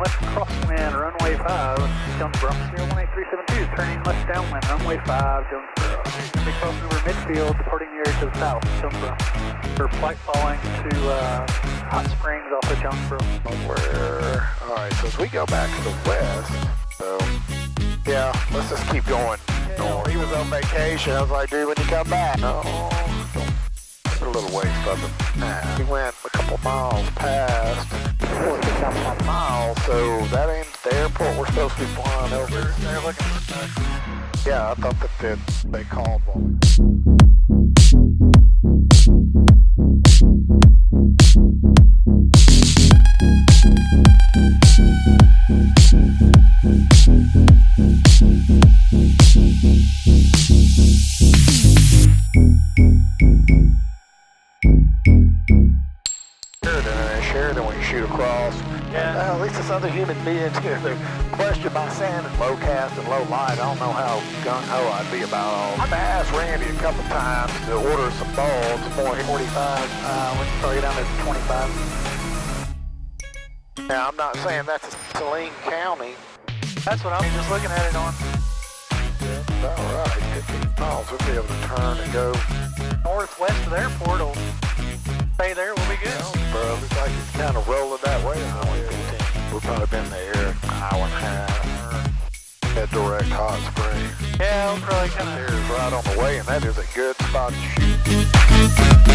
left crosswind, runway 5, Jonesboro. 018-372, turning left downwind, runway 5, Jonesboro. Going to be crossing over midfield, departing the area to the south, Jonesboro. For flight following to Hot Springs off of Jonesboro. Alright, so as we go back to the west, so, yeah, let's just keep going. No, he was on vacation. I was like, dude, when you come back? No, we're a little ways further. Nah, we went a couple miles past, 4 miles, so that ain't the airport we're supposed to be flying over. They're looking for stuff. Yeah, I thought that they called one. Sheridan when you shoot across. Yeah. At least it's other human beings here. They question my sand and low cast and low light. I don't know how gung-ho I'd be about all. I've asked Randy a couple times to order some bulbs, more 45. We can probably get down to 25. Now, I'm not saying that's Saline County. That's what I'm just looking at it on. Yeah, all right. 15 miles. We'll be able to turn and go Northwest of the airport. Will stay there. We'll be good. Bro, looks like it's kind of rolling that way. Highway 15. We've probably been there an hour and a half. At direct Hot Springs. Yeah, we'll probably kind of. There's right on the way, and that is a good spot to shoot.